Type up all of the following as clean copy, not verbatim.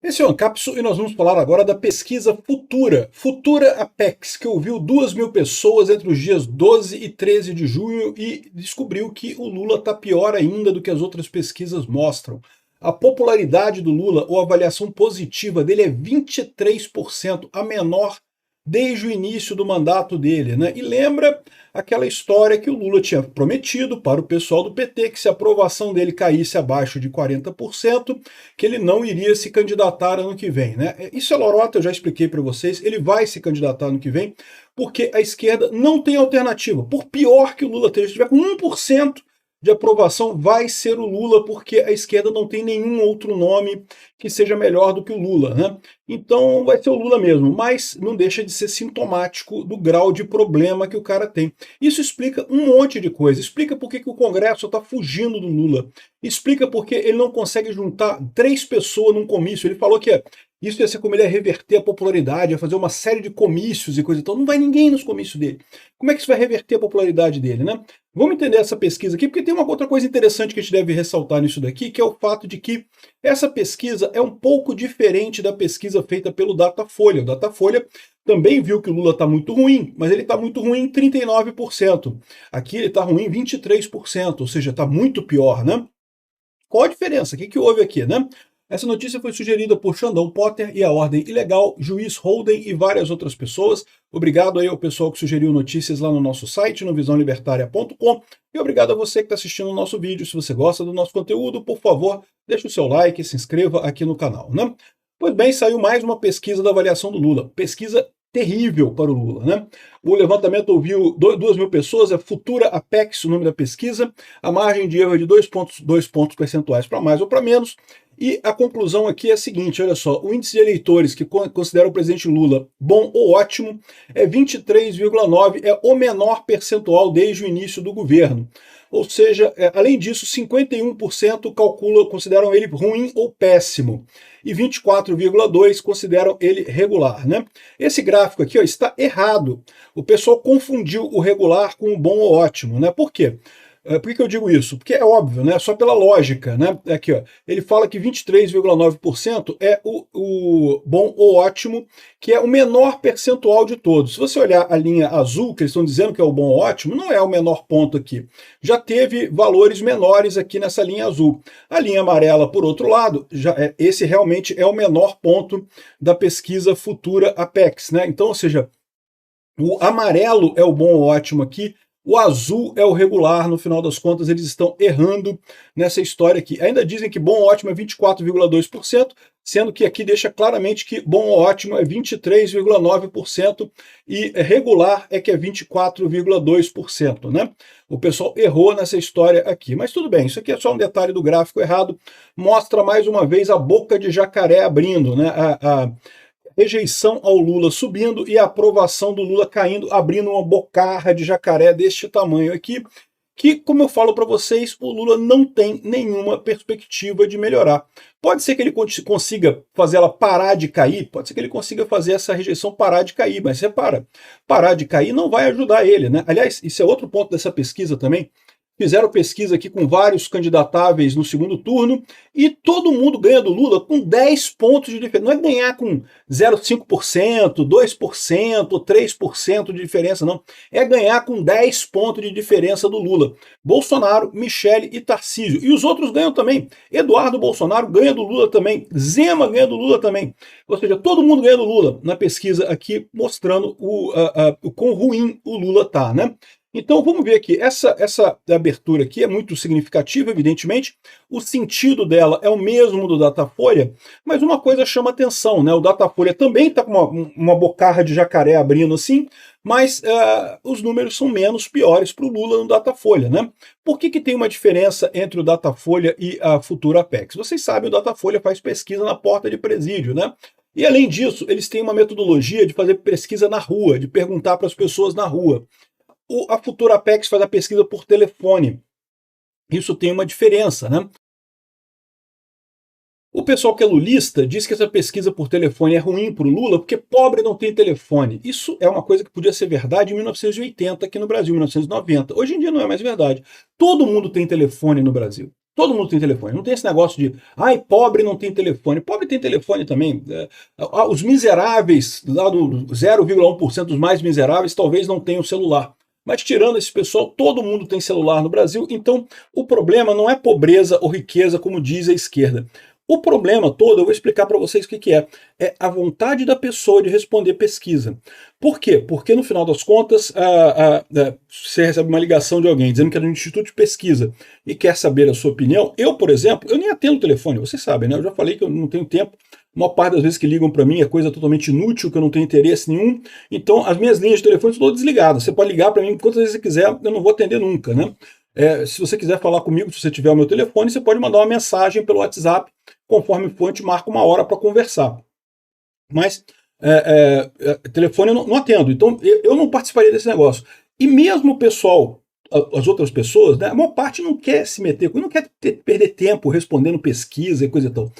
Esse é o Ancapsu e nós vamos falar agora da pesquisa Futura Apex, que ouviu 2.000 pessoas entre os dias 12 e 13 de junho e descobriu que o Lula está pior ainda do que as outras pesquisas mostram. A popularidade do Lula, ou a avaliação positiva dele, é 23%, a menor desde o início do mandato dele, né? E lembra aquela história que o Lula tinha prometido para o pessoal do PT, que se a aprovação dele caísse abaixo de 40%, que ele não iria se candidatar ano que vem, né? Isso é lorota, eu já expliquei para vocês, ele vai se candidatar ano que vem, porque a esquerda não tem alternativa. Por pior que o Lula esteja, se tiver com 1% de aprovação, vai ser o Lula, porque a esquerda não tem nenhum outro nome que seja melhor do que o Lula, né? Então vai ser o Lula mesmo, mas não deixa de ser sintomático do grau de problema que o cara tem. Isso explica um monte de coisa, explica por que o Congresso está fugindo do Lula, explica por que ele não consegue juntar 3 pessoas num comício. Ele falou que isso ia ser como ele ia reverter a popularidade, ia fazer uma série de comícios e coisa e tal. Não vai ninguém nos comícios dele. Como é que isso vai reverter a popularidade dele, né? Vamos entender essa pesquisa aqui, porque tem uma outra coisa interessante que a gente deve ressaltar nisso daqui, que é o fato de que essa pesquisa é um pouco diferente da pesquisa feita pelo Datafolha. O Datafolha também viu que o Lula está muito ruim, mas ele está muito ruim em 39%. Aqui ele está ruim em 23%, ou seja, está muito pior, né? Qual a diferença? O que houve aqui, né? Essa notícia foi sugerida por Xandão Potter e a Ordem Ilegal, Juiz Holden e várias outras pessoas. Obrigado aí ao pessoal que sugeriu notícias lá no nosso site, no visãolibertaria.com. E obrigado a você que está assistindo o nosso vídeo. Se você gosta do nosso conteúdo, por favor, deixe o seu like e se inscreva aqui no canal, né? Pois bem, saiu mais uma pesquisa da avaliação do Lula. Pesquisa terrível para o Lula, né? O levantamento ouviu 2.000 pessoas, é Futura Apex, o nome da pesquisa. A margem de erro é de 2 pontos percentuais para mais ou para menos. E a conclusão aqui é a seguinte, olha só, o índice de eleitores que consideram o presidente Lula bom ou ótimo é 23,9, é o menor percentual desde o início do governo. Ou seja, além disso, 51% consideram ele ruim ou péssimo e 24,2% consideram ele regular, né? Esse gráfico aqui está errado. O pessoal confundiu o regular com o bom ou ótimo, né? Por quê? Por que eu digo isso? Porque é óbvio, né? Só pela lógica, né? Aqui, ó, ele fala que 23,9% é o bom ou ótimo, que é o menor percentual de todos. Se você olhar a linha azul, que eles estão dizendo que é o bom ou ótimo, não é o menor ponto aqui. Já teve valores menores aqui nessa linha azul. A linha amarela, por outro lado, esse realmente é o menor ponto da pesquisa Futura Apex, né? Então, ou seja, o amarelo é o bom ou ótimo aqui, o azul é o regular. No final das contas, eles estão errando nessa história aqui. Ainda dizem que bom ou ótimo é 24,2%, sendo que aqui deixa claramente que bom ou ótimo é 23,9% e regular é que é 24,2%, né? O pessoal errou nessa história aqui. Mas tudo bem, isso aqui é só um detalhe do gráfico errado. Mostra mais uma vez a boca de jacaré abrindo, né? A rejeição ao Lula subindo e a aprovação do Lula caindo, abrindo uma bocarra de jacaré deste tamanho aqui, que, como eu falo para vocês, o Lula não tem nenhuma perspectiva de melhorar. Pode ser que ele consiga fazer ela parar de cair, pode ser que ele consiga fazer essa rejeição parar de cair, mas repara, parar de cair não vai ajudar ele, né? Aliás, isso é outro ponto dessa pesquisa também. Fizeram pesquisa aqui com vários candidatáveis no segundo turno e todo mundo ganha do Lula com 10 pontos de diferença. Não é ganhar com 0,5%, 2% ou 3% de diferença, não. É ganhar com 10 pontos de diferença do Lula. Bolsonaro, Michele e Tarcísio. E os outros ganham também. Eduardo Bolsonaro ganha do Lula também. Zema ganha do Lula também. Ou seja, todo mundo ganha do Lula na pesquisa aqui, mostrando o quão ruim o Lula tá, né? Então vamos ver aqui, essa abertura aqui é muito significativa, evidentemente, o sentido dela é o mesmo do Datafolha, mas uma coisa chama atenção, né? O Datafolha também está com uma bocarra de jacaré abrindo assim, mas os números são menos piores para o Lula no Datafolha, né? Por que tem uma diferença entre o Datafolha e a Futura Apex? Vocês sabem, o Datafolha faz pesquisa na porta de presídio, né? E além disso, eles têm uma metodologia de fazer pesquisa na rua, de perguntar para as pessoas na rua. A Futura Apex faz a pesquisa por telefone. Isso tem uma diferença, né? O pessoal que é lulista diz que essa pesquisa por telefone é ruim para o Lula porque pobre não tem telefone. Isso é uma coisa que podia ser verdade em 1980 aqui no Brasil, 1990. Hoje em dia não é mais verdade. Todo mundo tem telefone no Brasil. Todo mundo tem telefone. Não tem esse negócio de, ai, pobre não tem telefone. Pobre tem telefone também. Os miseráveis, lá do 0,1% dos mais miseráveis, talvez não tenham celular. Mas tirando esse pessoal, todo mundo tem celular no Brasil. Então, o problema não é pobreza ou riqueza, como diz a esquerda. O problema todo, eu vou explicar para vocês o que é. É a vontade da pessoa de responder pesquisa. Por quê? Porque no final das contas, você recebe uma ligação de alguém dizendo que é do Instituto de Pesquisa e quer saber a sua opinião. Eu, por exemplo, eu nem atendo o telefone, vocês sabem, né? Eu já falei que eu não tenho tempo. A maior parte das vezes que ligam para mim é coisa totalmente inútil, que eu não tenho interesse nenhum. Então, as minhas linhas de telefone estão desligadas. Você pode ligar para mim quantas vezes você quiser, eu não vou atender nunca, né? Se você quiser falar comigo, se você tiver o meu telefone, você pode mandar uma mensagem pelo WhatsApp, conforme for, a gente marca uma hora para conversar. Mas telefone eu não atendo, então eu não participaria desse negócio. E mesmo o pessoal, as outras pessoas, né, a maior parte não quer se meter, não quer perder tempo respondendo pesquisa e coisa e tal.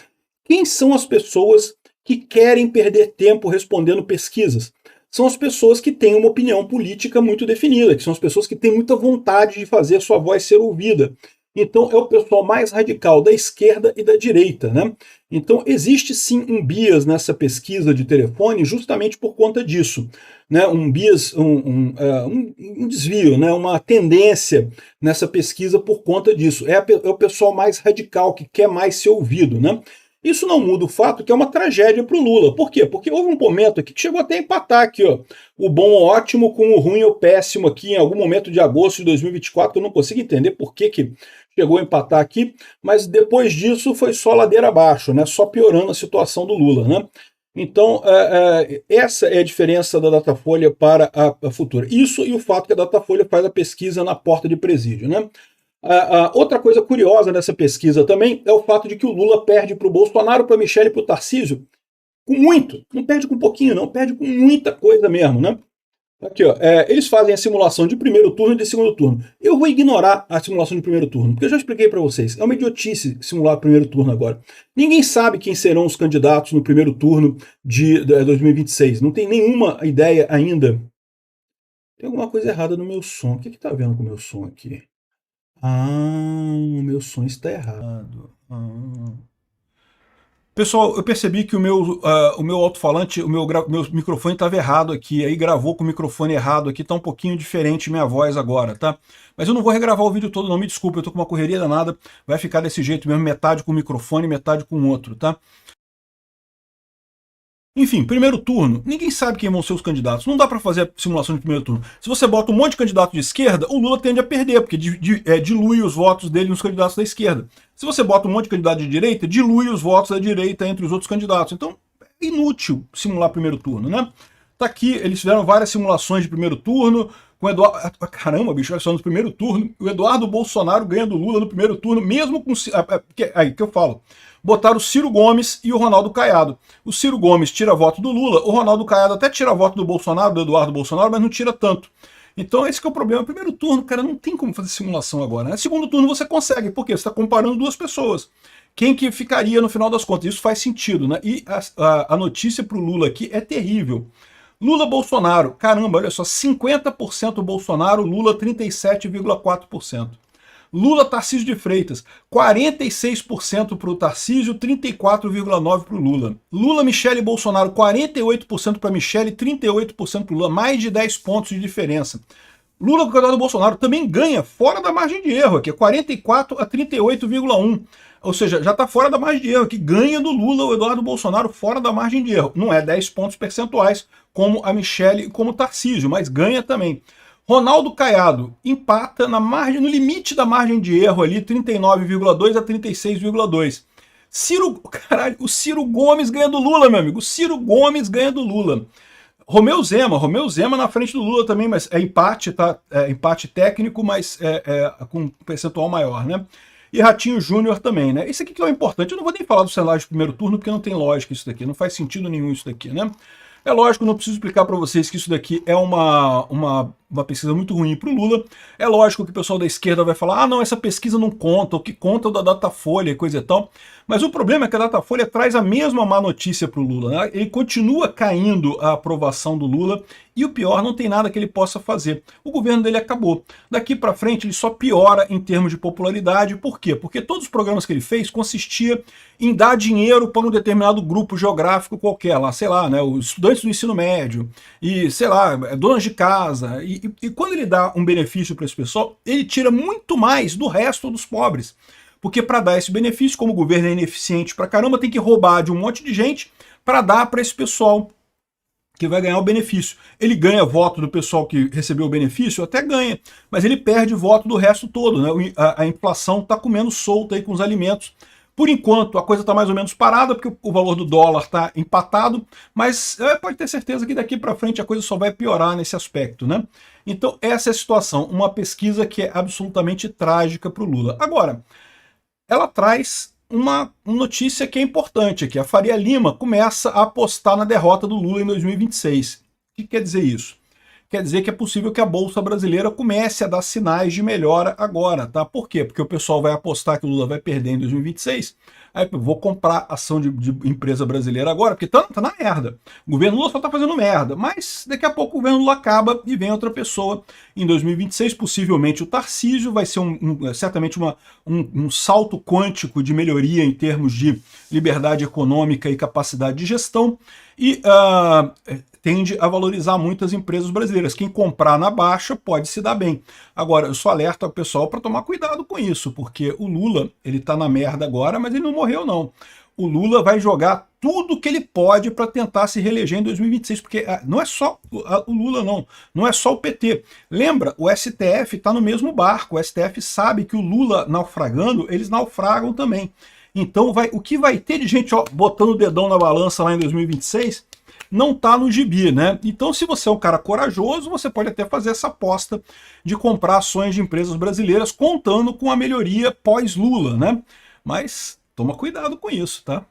Quem são as pessoas que querem perder tempo respondendo pesquisas? São as pessoas que têm uma opinião política muito definida, que são as pessoas que têm muita vontade de fazer a sua voz ser ouvida. Então é o pessoal mais radical da esquerda e da direita, né? Então existe sim um bias nessa pesquisa de telefone justamente por conta disso, né? Um bias, um desvio, né? Uma tendência nessa pesquisa por conta disso. É o pessoal mais radical que quer mais ser ouvido, né? Isso não muda o fato que é uma tragédia para o Lula. Por quê? Porque houve um momento aqui que chegou até a empatar aqui, ó, o bom ou ótimo com o ruim ou péssimo aqui em algum momento de agosto de 2024, que eu não consigo entender por que chegou a empatar aqui, mas depois disso foi só ladeira abaixo, né? Só piorando a situação do Lula, né? Então, essa é a diferença da Datafolha para a Futura. Isso e o fato que a Datafolha faz a pesquisa na porta de presídio, né? Outra coisa curiosa nessa pesquisa também é o fato de que o Lula perde para o Bolsonaro, para a Michelle e para o Tarcísio com muito. Não perde com pouquinho, não. Perde com muita coisa mesmo, né? Aqui, ó. Eles fazem a simulação de primeiro turno e de segundo turno. Eu vou ignorar a simulação de primeiro turno, porque eu já expliquei para vocês. É uma idiotice simular primeiro turno agora. Ninguém sabe quem serão os candidatos no primeiro turno de 2026. Não tem nenhuma ideia ainda. Tem alguma coisa errada no meu som. O que tá vendo com o meu som aqui? O meu som está errado. Pessoal, eu percebi que o meu alto-falante, o meu microfone estava errado aqui, aí gravou com o microfone errado aqui, tá um pouquinho diferente minha voz agora, tá? Mas eu não vou regravar o vídeo todo, não, me desculpa, eu tô com uma correria danada, vai ficar desse jeito mesmo, metade com o microfone, metade com o outro, tá? Enfim, primeiro turno, ninguém sabe quem vão ser os candidatos, não dá para fazer a simulação de primeiro turno. Se você bota um monte de candidato de esquerda, o Lula tende a perder, porque dilui os votos dele nos candidatos da esquerda. Se você bota um monte de candidato de direita, dilui os votos da direita entre os outros candidatos. Então, é inútil simular primeiro turno, né? Tá aqui, eles fizeram várias simulações de primeiro turno, com o Eduardo... Caramba, bicho, olha só, no primeiro turno, o Eduardo Bolsonaro ganha do Lula no primeiro turno, mesmo com... Aí que eu falo. Botaram o Ciro Gomes e o Ronaldo Caiado. O Ciro Gomes tira voto do Lula, o Ronaldo Caiado até tira voto do Bolsonaro, do Eduardo Bolsonaro, mas não tira tanto. Então esse que é o problema. Primeiro turno, cara, não tem como fazer simulação agora, né? Segundo turno você consegue, porque você está comparando duas pessoas. Quem que ficaria no final das contas? Isso faz sentido, né? E a notícia para o Lula aqui é terrível. Lula-Bolsonaro, caramba, olha só, 50% Bolsonaro, Lula 37,4%. Lula Tarcísio de Freitas, 46% para o Tarcísio, 34,9% para o Lula. Lula, Michelle e Bolsonaro, 48% para Michelle, 38% para o Lula, mais de 10 pontos de diferença. Lula com o candidato Bolsonaro também ganha fora da margem de erro, aqui é 44 a 38,1%. Ou seja, já está fora da margem de erro, que ganha do Lula o Eduardo Bolsonaro fora da margem de erro. Não é 10 pontos percentuais como a Michelle e como o Tarcísio, mas ganha também. Ronaldo Caiado empata na margem, no limite da margem de erro ali, 39,2 a 36,2. O Ciro Gomes ganha do Lula, meu amigo. O Ciro Gomes ganha do Lula. Romeu Zema na frente do Lula também, mas é empate, tá? É empate técnico, mas com um percentual maior, né? E Ratinho Júnior também, né? Isso aqui que é o importante. Eu não vou nem falar do cenário de primeiro turno, porque não tem lógica isso daqui, não faz sentido nenhum isso daqui, né? É lógico, não preciso explicar para vocês que isso daqui é uma uma pesquisa muito ruim para o Lula. É lógico que o pessoal da esquerda vai falar, ah não, essa pesquisa não conta, o que conta é o da Datafolha e coisa e tal. Mas o problema é que a Datafolha traz a mesma má notícia para o Lula, né? Ele continua caindo a aprovação do Lula e o pior, não tem nada que ele possa fazer. O governo dele acabou. Daqui para frente ele só piora em termos de popularidade. Por quê? Porque todos os programas que ele fez consistia em dar dinheiro para um determinado grupo geográfico qualquer, lá, sei lá, né, os estudantes do ensino médio, e sei lá, donas de casa, e quando ele dá um benefício para esse pessoal, ele tira muito mais do resto dos pobres. Porque para dar esse benefício, como o governo é ineficiente pra caramba, tem que roubar de um monte de gente para dar para esse pessoal que vai ganhar o benefício. Ele ganha voto do pessoal que recebeu o benefício, até ganha, mas ele perde voto do resto todo, né? A inflação está comendo solta aí com os alimentos. Por enquanto, a coisa está mais ou menos parada, porque o valor do dólar está empatado, mas pode ter certeza que daqui para frente a coisa só vai piorar nesse aspecto, né? Então, essa é a situação. Uma pesquisa que é absolutamente trágica para o Lula. Agora, ela traz uma notícia que é importante aqui. A Faria Lima começa a apostar na derrota do Lula em 2026. O que quer dizer isso? Quer dizer que é possível que a Bolsa Brasileira comece a dar sinais de melhora agora, tá? Por quê? Porque o pessoal vai apostar que o Lula vai perder em 2026. Aí eu vou comprar ação de empresa brasileira agora, porque tá na merda. O governo Lula só tá fazendo merda, mas daqui a pouco o governo Lula acaba e vem outra pessoa. Em 2026, possivelmente o Tarcísio, vai ser certamente um salto quântico de melhoria em termos de liberdade econômica e capacidade de gestão, e tende a valorizar muitas empresas brasileiras. Quem comprar na baixa pode se dar bem. Agora, eu só alerto ao pessoal para tomar cuidado com isso, porque o Lula, ele tá na merda agora, mas ele não morreu não. O Lula vai jogar tudo que ele pode para tentar se reeleger em 2026, porque não é só o Lula não é só o PT. Lembra, o STF está no mesmo barco, o STF sabe que o Lula naufragando, eles naufragam também. Então o que vai ter de gente botando o dedão na balança lá em 2026 não está no gibi, né? Então, se você é um cara corajoso, você pode até fazer essa aposta de comprar ações de empresas brasileiras contando com a melhoria pós-Lula, né? Mas toma cuidado com isso, tá?